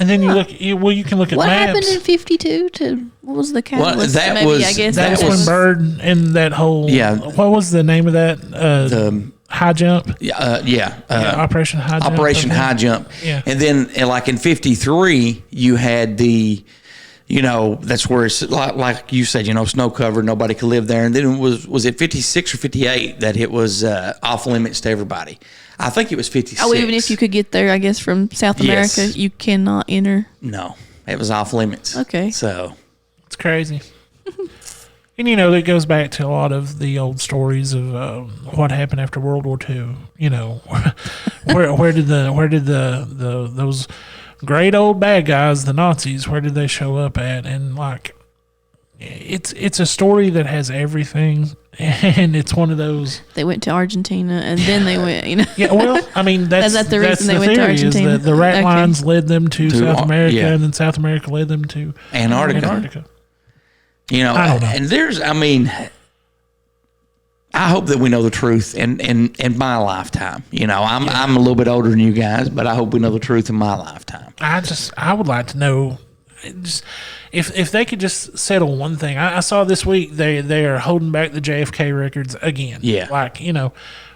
And then you can look at what maps. happened in 52 to what was the catalyst? Well, that was when Bird and that whole what was the name of that? The high jump. Operation High Jump. Operation High Jump. Yeah. And then like in 53, you had the, that's where it's like you said, snow covered, nobody could live there. And then it was it 56 or 58 that it was off limits to everybody. I think it was 56. Oh, even if you could get there, I guess, from South America, you cannot enter. No, it was off limits. Okay. So it's crazy. And it goes back to a lot of the old stories of what happened after World War II. Where did those great old bad guys, the Nazis, where did they show up at? And like, it's a story that has everything, and it's one of those. They went to Argentina, and then they went. Yeah, well, I mean, that's the reason they went to Argentina. Is that the rat lines led them to South America, and then South America led them to Antarctica. I don't know. And there's, I hope that we know the truth in my lifetime. I'm a little bit older than you guys, but I hope we know the truth in my lifetime. I would like to know, just if they could just settle one thing. I saw this week they are holding back the JFK records again. Yeah, like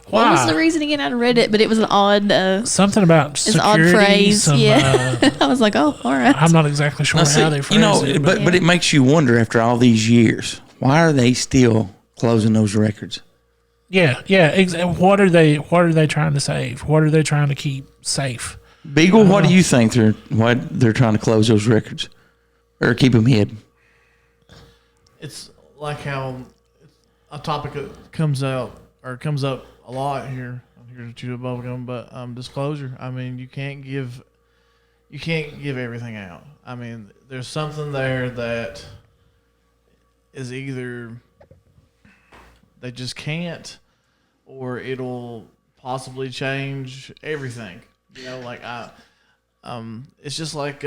why? What was the reason again? I read it, but it was an odd something about security. An odd phrase. I was like, oh, all right. I'm not exactly sure how they phrased it. But it makes you wonder after all these years, why are they still closing those records? Yeah. What are they trying to save? What are they trying to keep safe? Beagle, what do you think they're trying to close those records or keep them hidden? It's like how a topic comes up a lot here. I'm here to chew bubblegum, but disclosure. I mean, you can't give everything out. I mean, there's something there that is either they just can't, or it'll possibly change everything. It's just like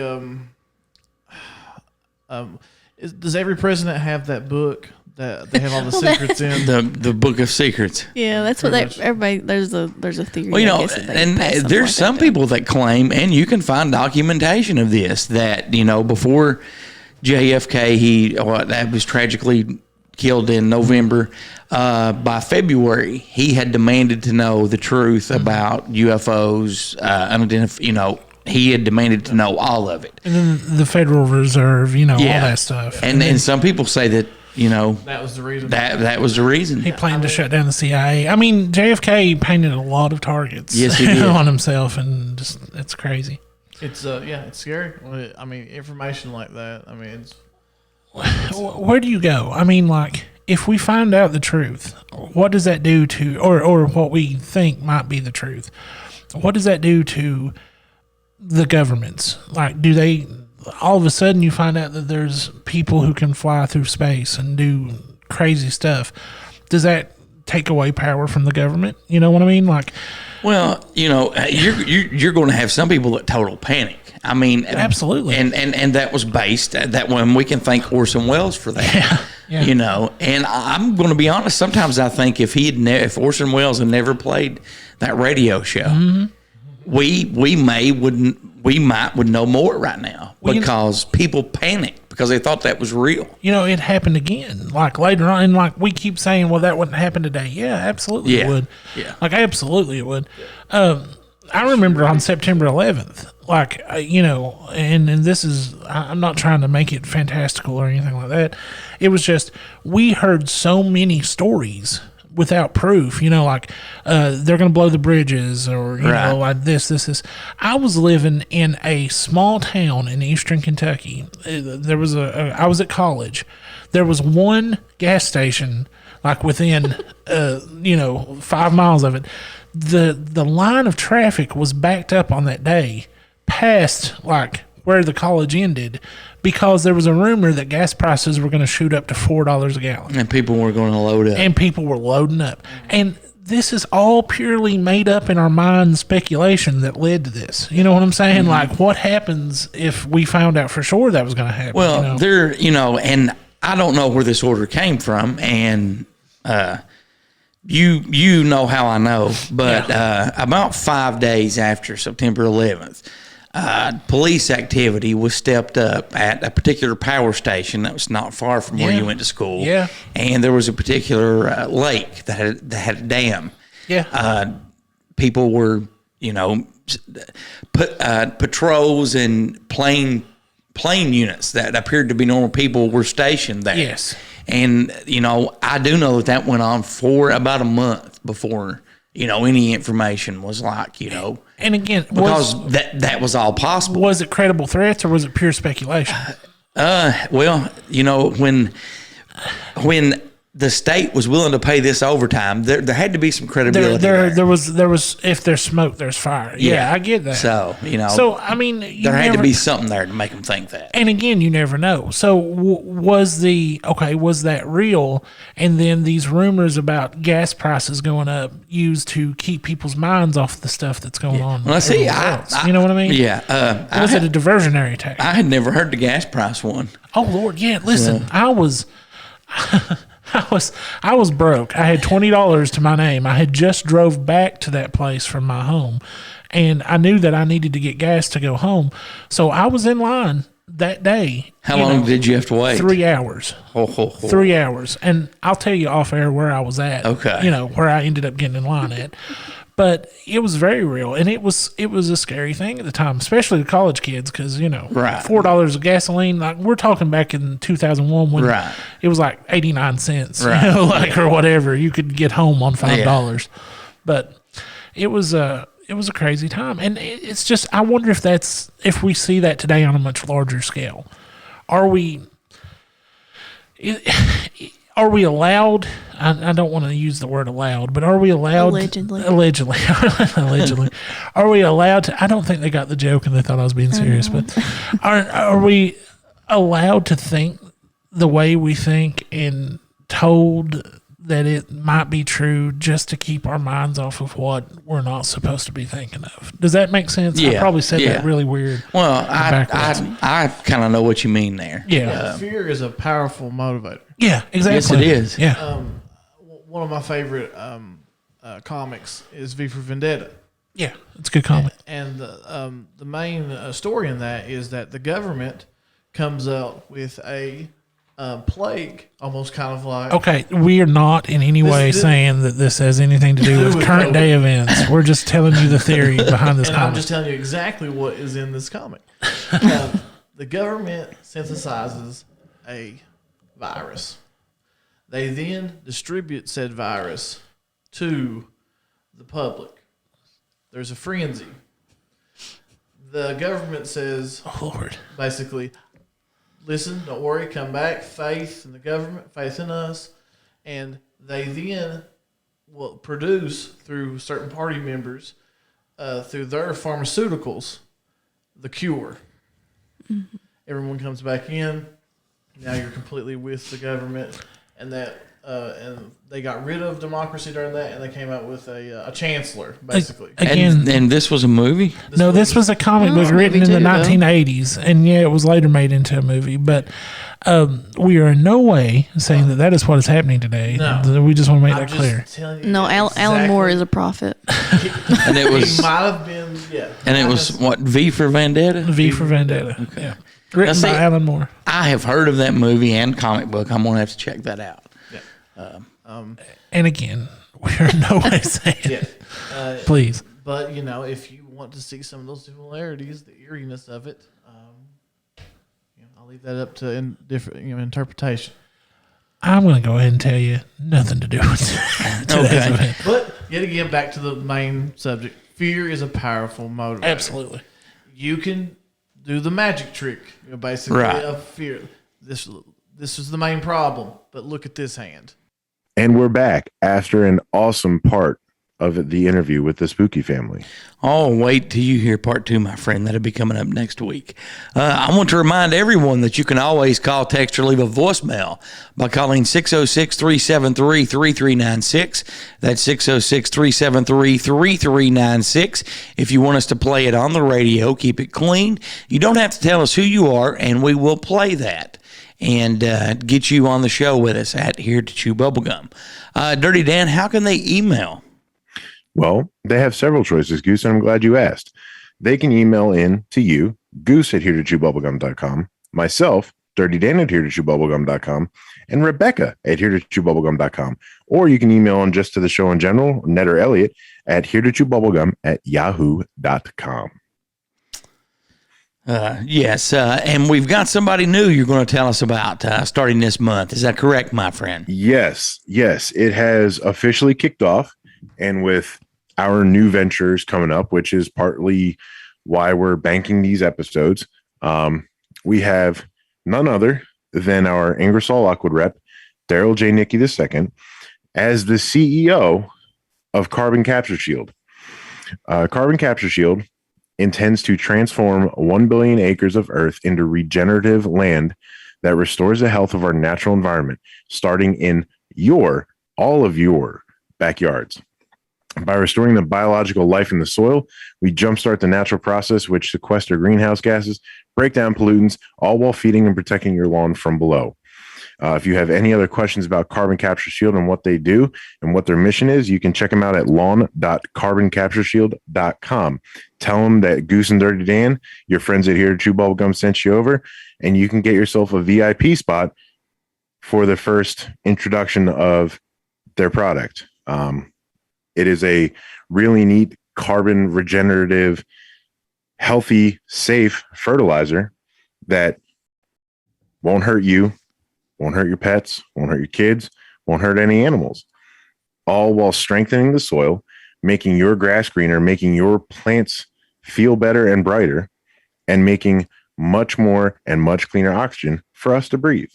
does every president have that book that they have all the secrets in? The Book of Secrets. Yeah, that's what everybody. There's a theory. Well, and there's some people that claim, and you can find documentation of this, that before JFK, that was tragically killed in November. By February, he had demanded to know the truth about UFOs, unidentified. He had demanded to know all of it. And then the Federal Reserve, all that stuff. And some people say that, that was the reason. That was the reason. He planned to shut down the CIA. I mean, JFK painted a lot of targets on himself, and just it's crazy. It's it's scary. I mean, information like that. I mean, it's where do you go? I mean, like, if we find out the truth, what does that do to, or what we think might be the truth? What does that do to the governments? Like, do they all of a sudden you find out that there's people who can fly through space and do crazy stuff? Does that take away power from the government? You know what I mean? Like, well, you're going to have some people that total panic. I mean, absolutely, and that was based that when we can thank Orson Welles for that. Yeah. And I'm going to be honest. Sometimes I think if Orson Welles had never played that radio show, we might would know more right now, because people panicked because they thought that was real. It happened again, like later on, and like we keep saying, well, that wouldn't happen today. Yeah, absolutely it would. Yeah. Like, absolutely it would. I remember on September 11th, like, and this is, I'm not trying to make it fantastical or anything like that. It was just, we heard so many stories without proof, like they're going to blow the bridges, or, you know, like this. I was living in a small town in eastern Kentucky. There was I was at college. There was one gas station, like within, 5 miles of it. The line of traffic was backed up on that day past, like, where the college ended, because there was a rumor that gas prices were going to shoot up to $4 a gallon. And people were going to load up. And people were loading up. And this is all purely made up in our mind speculation that led to this. You know what I'm saying? Mm-hmm. Like, what happens if we found out for sure that was going to happen? Well, and I don't know where this order came from, and you know how I know, but about 5 days after September 11th, police activity was stepped up at a particular power station that was not far from where you went to school. Yeah. And there was a particular lake that had a dam. Yeah. People were, patrols and plane units that appeared to be normal people were stationed there. Yes. And, I do know that went on for about a month before, any information was And again, because that was all possible. Was it credible threats or was it pure speculation? Well, when the state was willing to pay this overtime, there had to be some credibility. There was if there's smoke, there's fire. Yeah, I get that. So So I mean, there had to be something there to make them think that. And again, you never know. So was that real? And then these rumors about gas prices going up used to keep people's minds off the stuff that's going on. Well, see, you know what I mean? Yeah. Was it a diversionary tactic? I had never heard the gas price one. Oh Lord, yeah. Listen, I was broke. I had $20 to my name. I had just drove back to that place from my home, and I knew that I needed to get gas to go home. So I was in line that day. How long did you have to wait? 3 hours. 3 hours. And I'll tell you off air where I was at. Okay. Where I ended up getting in line at. But it was very real, and it was a scary thing at the time, especially the college kids, because right. $4 of gasoline. Like we're talking back in 2001 when it was like 89 cents, right. or whatever. You could get home on $5, but it was a crazy time, and it's just I wonder if we see that today on a much larger scale. Are we allowed? I don't want to use the word allowed, but are we allowed? Allegedly. Are we allowed to? I don't think they got the joke and they thought I was being serious, but are we allowed to think the way we think and told that it might be true just to keep our minds off of what we're not supposed to be thinking of? Does that make sense? Yeah. I probably said that really weird. Well, I kind of know what you mean there. Yeah. Fear is a powerful motivator. Yeah, exactly. Yes, it is. Yeah. One of my favorite comics is V for Vendetta. Yeah, it's a good comic. And the main story in that is that the government comes out with a plague, almost kind of like... Okay, we are not in any way saying that this has anything to do with current day events. We're just telling you the theory behind this comic. I'm just telling you exactly what is in this comic. The government synthesizes a virus. They then distribute said virus to the public. There's a frenzy. The government says, "Oh Lord," basically, listen, don't worry, come back, faith in the government, faith in us. And they then will produce, through certain party members, through their pharmaceuticals, the cure. Mm-hmm. Everyone comes back in. Now you're completely with the government. And they got rid of democracy during that, and they came out with a chancellor, basically. And this was a movie? This was a comic book written in the 1980s, and it was later made into a movie. But we are in no way saying that is what is happening today. No. We just want to make that clear. No, Alan Moore is a prophet. And it was... He might have been, yeah. And it was, what, V for Vendetta? V for Vendetta, okay. Yeah. Written by Alan Moore. I have heard of that movie and comic book. I'm going to have to check that out. Yeah. And again, we are in no way saying please. But, if you want to see some of those similarities, the eeriness of it, I'll leave that up to different interpretation. I'm going to go ahead and tell you nothing to do with today's event. But, yet again, back to the main subject. Fear is a powerful motivator. Absolutely. You can do the magic trick, basically, of fear. This is the main problem, but look at this hand. And we're back after an awesome part of the interview with the Spooky family. Oh, wait till you hear part 2, my friend. That'll be coming up next week. I want to remind everyone that you can always call, text, or leave a voicemail by calling 606-373-3396. That's 606-373-3396. If you want us to play it on the radio, keep it clean. You don't have to tell us who you are, and we will play that and get you on the show with us at Here to Chew Bubblegum. Dirty Dan, how can they email? Well, they have several choices, Goose, and I'm glad you asked. They can email in to you, Goose at HereToChewBubblegum.com, myself, Dirty Dan at HereToChewBubblegum.com, and Rebecca at HereToChewBubblegum.com. Or you can email on just to the show in general, Ned or Elliot, at HereToChewBubblegum@yahoo.com. Yes, and we've got somebody new you're going to tell us about starting this month. Is that correct, my friend? Yes. It has officially kicked off, and with our new ventures coming up, which is partly why we're banking these episodes, we have none other than our Ingersoll Lockwood rep, Daryl J. Nickey II, as the CEO of Carbon Capture Shield. Carbon Capture Shield intends to transform 1 billion acres of Earth into regenerative land that restores the health of our natural environment, starting in all of your backyards. By restoring the biological life in the soil, we jumpstart the natural process which sequester greenhouse gases, break down pollutants, all while feeding and protecting your lawn from below. If you have any other questions about Carbon Capture Shield and what they do and what their mission is, you can check them out at lawn.carboncaptureshield.com. Tell them that Goose and Dirty Dan, your friends at Here to Chew Bubblegum, sent you over, and you can get yourself a VIP spot for the first introduction of their product. It is a really neat carbon regenerative, healthy, safe fertilizer that won't hurt you, won't hurt your pets, won't hurt your kids, won't hurt any animals, all while strengthening the soil, making your grass greener, making your plants feel better and brighter, and making much more and much cleaner oxygen for us to breathe.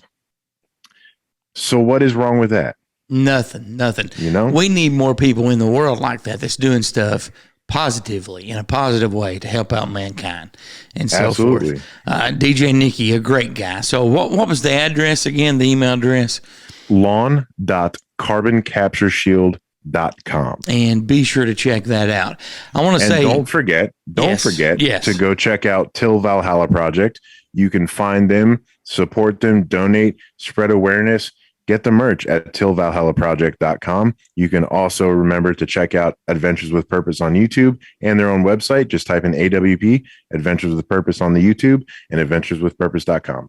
So what is wrong with that? Nothing. You know, we need more people in the world like that that's doing stuff positively in a positive way to help out mankind and so forth. DJ Nickey, a great guy. So what was the address again, the email address? lawn.carboncaptureshield.com. And be sure to check that out. I want to say, don't forget to go check out Till Valhalla Project. You can find them, support them, donate, spread awareness. Get the merch at tillvalhallaproject.com. You can also remember to check out Adventures with Purpose on YouTube and their own website. Just type in AWP, Adventures with Purpose on the YouTube, and adventureswithpurpose.com.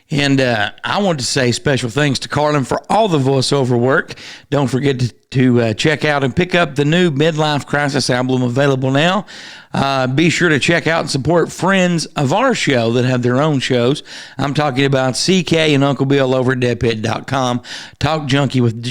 And I want to say special thanks to Carlin for all the voiceover work. Don't forget to check out and pick up the new Midlife Crisis album available now. Be sure to check out and support friends of our show that have their own shows. I'm talking about CK and Uncle Bill over at deadpit.com, Talk Junkie with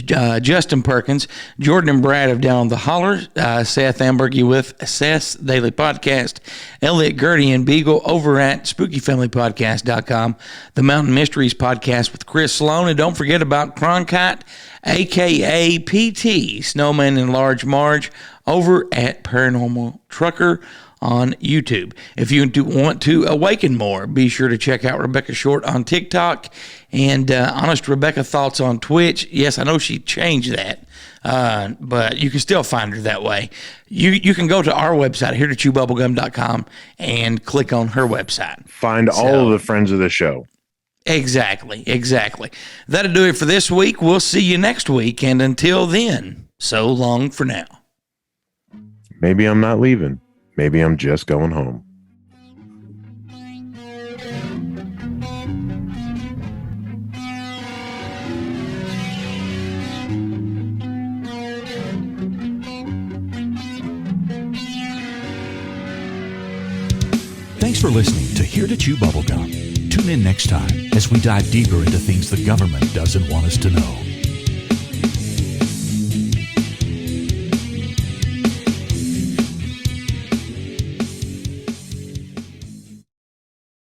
Justin Perkins, Jordan and Brad of Down the Holler, Seth Ambergy with Seth's Daily Podcast, Elliot Gertie and Beagle over at SpookyFamilyPodcast.com, the Mountain Mysteries Podcast with Chris Sloan, and don't forget about Cronkite, a.k.a. PT, Snowman and Large Marge, over at Paranormal Trucker on YouTube. If you do want to awaken more, be sure to check out Rebecca Short on TikTok and Honest Rebecca Thoughts on Twitch. Yes, I know she changed that, but you can still find her that way. You can go to our website, HereToChewBubblegum.com, and click on her website. Find all of the friends of the show. Exactly. That'll do it for this week. We'll see you next week, and until then, so long for now. Maybe I'm not leaving. Maybe I'm just going home. Thanks for listening to Here to Chew Bubblegum. Tune in next time as we dive deeper into things the government doesn't want us to know.